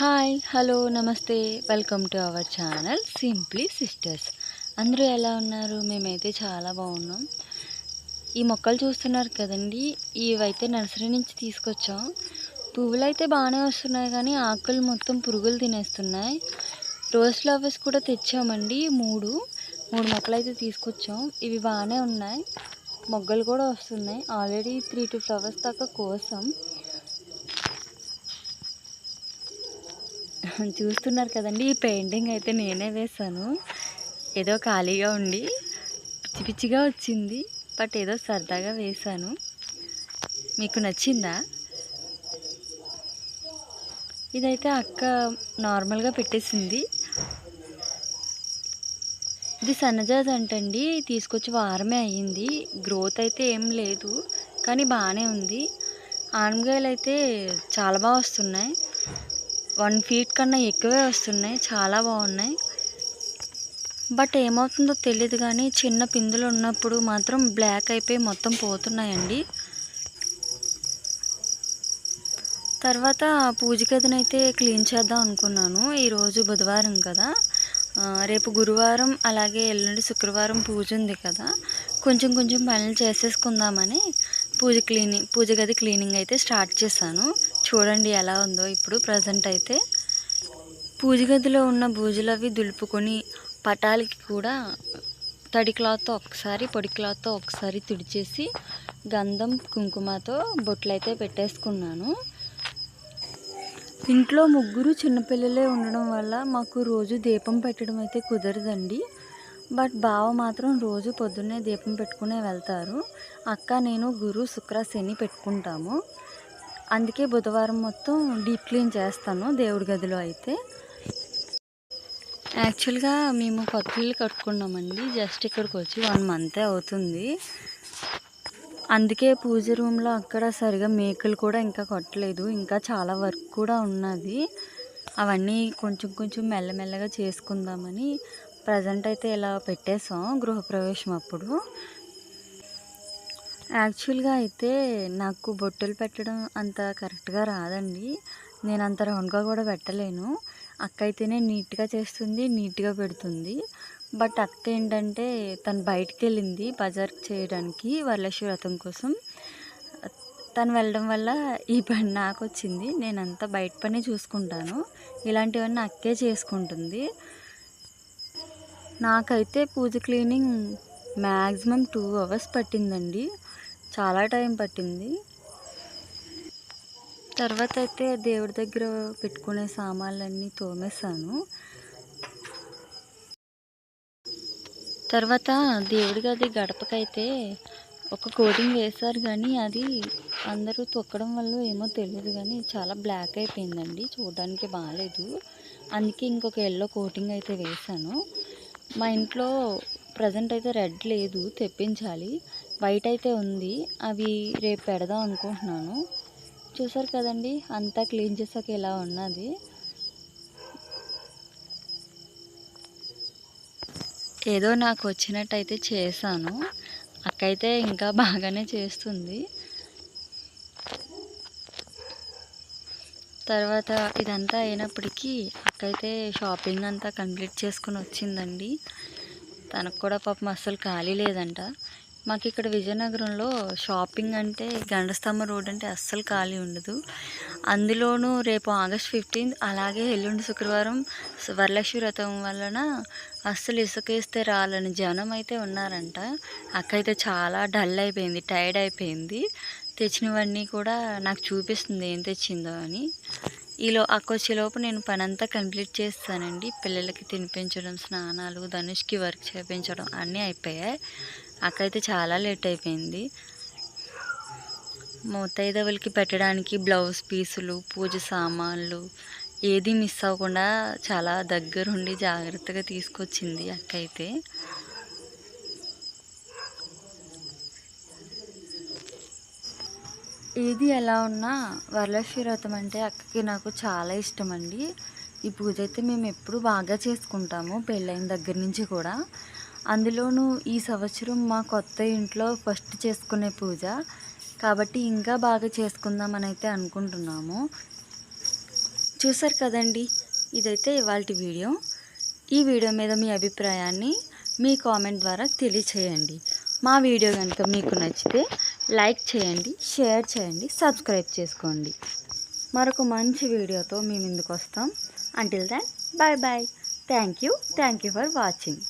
Hi hello నమస్తే welcome to our channel simply sisters. అందరూ ఎలా ఉన్నారు? మేమైతే చాలా బాగున్నాం. ఈ మొక్కలు చూస్తున్నారు కదండి, ఇవైతే నర్సరీ నుంచి తీసుకొచ్చాం. పువ్వులు అయితే బాగానే వస్తున్నాయి కానీ ఆకులు మొత్తం పురుగులు తినేస్తున్నాయి. రోజ్ ఫ్లవర్స్ కూడా తెచ్చామండి. మూడు మొక్కలు అయితే తీసుకొచ్చాం. ఇవి బాగానే ఉన్నాయి, మొగ్గలు కూడా వస్తున్నాయి. ఆల్రెడీ 3-2 ఫ్లవర్స్ దాకా కోసాం. చూస్తున్నారు కదండి, ఈ పెయింటింగ్ అయితే నేనే వేశాను. ఏదో ఖాళీగా ఉండి పిచ్చి పిచ్చిగా వచ్చింది, బట్ ఏదో సరదాగా వేశాను. మీకు నచ్చిందా? ఇదైతే అక్క నార్మల్గా పెట్టేసింది. ఇది సన్నజాజ్ అంటండి, తీసుకొచ్చి వారమే అయ్యింది. గ్రోత్ అయితే ఏం లేదు కానీ బాగానే ఉంది. ఆనపకాయలు అయితే చాలా బాగా వస్తున్నాయి. 1 ఫీట్ కన్నా ఎక్కువే వస్తున్నాయి, చాలా బాగున్నాయి. బట్ ఏమవుతుందో తెలియదు కానీ చిన్న పిందులు ఉన్నప్పుడు మాత్రం బ్లాక్ అయిపోయి మొత్తం పోతున్నాయండి. తర్వాత పూజ గదినైతే క్లీన్ చేద్దాం అనుకున్నాను. ఈరోజు బుధవారం కదా, రేపు గురువారం అలాగే ఎల్లుండి శుక్రవారం పూజ ఉంది కదా, కొంచెం కొంచెం పనులు చేసేసుకుందామని పూజ గది క్లీనింగ్ అయితే స్టార్ట్ చేశాను. చూడండి ఎలా ఉందో ఇప్పుడు ప్రజెంట్ అయితే. పూజ గదిలో ఉన్న బూజులు అవి దులుపుకొని పటాలకి కూడా తడి క్లాత్తో ఒకసారి పొడి క్లాత్తో ఒకసారి తుడిచేసి గంధం కుంకుమతో బొట్లు అయితే పెట్టేసుకున్నాను. ఇంట్లో ముగ్గురు చిన్నపిల్లలే ఉండడం వల్ల మాకు రోజు దీపం పెట్టడం అయితే కుదరదండి. బట్ బావ మాత్రం రోజు పొద్దున్నే దీపం పెట్టుకునే వెళ్తారు. అక్క నేను గురు శుక్ర శని పెట్టుకుంటాము. అందుకే బుధవారం మొత్తం డీప్ క్లీన్ చేస్తాను దేవుడి గదిలో అయితే. యాక్చువల్గా మేము కొత్త ఇల్లు కట్టుకున్నామండి. జస్ట్ ఇక్కడికి వచ్చి 1 మంతే అవుతుంది. అందుకే పూజ రూమ్లో అక్కడ సరిగా మేకులు కూడా ఇంకా కొట్టలేదు. ఇంకా చాలా వర్క్ కూడా ఉన్నది. అవన్నీ కొంచెం కొంచెం మెల్లమెల్లగా చేసుకుందామని ప్రజెంట్ అయితే ఇలా పెట్టేసాం గృహప్రవేశం అప్పుడు. యాక్చువల్గా అయితే నాకు బొట్టులు పెట్టడం అంత కరెక్ట్గా రాదండి. నేను అంత రౌండ్గా కూడా పెట్టలేను. అక్క అయితేనే నీట్గా చేస్తుంది, నీట్గా పెడుతుంది. బట్ అక్క ఏంటంటే తను బయటికి వెళ్ళింది బజార్కి చేయడానికి వరలక్ష్మి వ్రతం కోసం. తను వెళ్ళడం వల్ల ఈ పని నాకు వచ్చింది. నేనంతా బయట పని చూసుకుంటాను, ఇలాంటివన్నీ అక్కే చేసుకుంటుంది. నాకైతే పూజ క్లీనింగ్ మ్యాక్సిమం 2 అవర్స్ పట్టిందండి, చాలా టైం పట్టింది. తర్వాత అయితే దేవుడి దగ్గర పెట్టుకునే సామాన్లన్నీ తోమేశాను. తర్వాత దేవుడి గది గడపకైతే ఒక కోటింగ్ వేశారు కానీ అది అందరూ తొక్కడం వల్ల ఏమో తెలియదు కానీ చాలా బ్లాక్ అయిపోయిందండి, చూడడానికి బాగాలేదు. అందుకే ఇంకొక ఎల్లో కోటింగ్ అయితే వేశాను. మా ఇంట్లో ప్రజెంట్ అయితే రెడ్ లేదు, తెప్పించాలి. వైట్ అయితే ఉంది, అవి రేపు పెడదాం అనుకుంటున్నాను. చూసారు కదండి, అంతా క్లీన్ చేసాక ఇలా ఉన్నది. ఏదో నాకు వచ్చినట్టయితే చేశాను. అక్క అయితే ఇంకా బాగానే చేస్తుంది. తర్వాత ఇదంతా అయినప్పటికీ అక్క అయితే షాపింగ్ అంతా కంప్లీట్ చేసుకుని వచ్చిందండి. తనకు కూడా పాపం అస్సలు ఖాళీ లేదంట. మాకు ఇక్కడ విజయనగరంలో షాపింగ్ అంటే గండస్తంభం రోడ్ అంటే అస్సలు ఖాళీ ఉండదు. అందులోనూ రేపు ఆగస్ట్ 15 అలాగే ఎల్లుండి శుక్రవారం వరలక్ష్మి వ్రతం వలన అస్సలు ఇసుకేస్తే రాలని జనం అయితే ఉన్నారంట. అక్క అయితే చాలా డల్ అయిపోయింది, టైర్డ్ అయిపోయింది. తెచ్చినవన్నీ కూడా నాకు చూపిస్తుంది ఏం తెచ్చిందో అని. అక్క వచ్చేలోపు నేను పని అంతా కంప్లీట్ చేస్తానండి. పిల్లలకి తినిపించడం, స్నానాలు, ధనుష్కి వర్క్ చేయించడం అన్నీ అయిపోయాయి. అక్క అయితే చాలా లేట్ అయిపోయింది. ముత్తైదవులకి పెట్టడానికి బ్లౌజ్ పీసులు, పూజ సామాన్లు ఏది మిస్ అవ్వకుండా చాలా దగ్గరుండి జాగ్రత్తగా తీసుకొచ్చింది అక్క అయితే. ఏది ఎలా ఉన్నా వరలక్ష్మి వ్రతం అంటే అక్కకి నాకు చాలా ఇష్టం అండి. ఈ పూజ అయితే మేము ఎప్పుడు బాగా చేసుకుంటాము పెళ్ళైన దగ్గర నుంచి కూడా. అందులోనూ ఈ సంవత్సరం మా కొత్త ఇంట్లో ఫస్ట్ చేసుకునే పూజ కాబట్టి ఇంకా బాగా చేసుకుందామని అయితే అనుకుంటున్నాము. చూసారు కదండి, ఇదైతే ఇవాల్టి వీడియో. ఈ వీడియో మీద మీ అభిప్రాయాన్ని మీ కామెంట్ ద్వారా తెలియచేయండి. మా వీడియో కనుక మీకు నచ్చితే లైక్ చేయండి, షేర్ చేయండి, సబ్స్క్రైబ్ చేసుకోండి. మరొక మంచి వీడియోతో మీ ముందుకు వస్తాం. Until then, bye bye. Thank you for watching.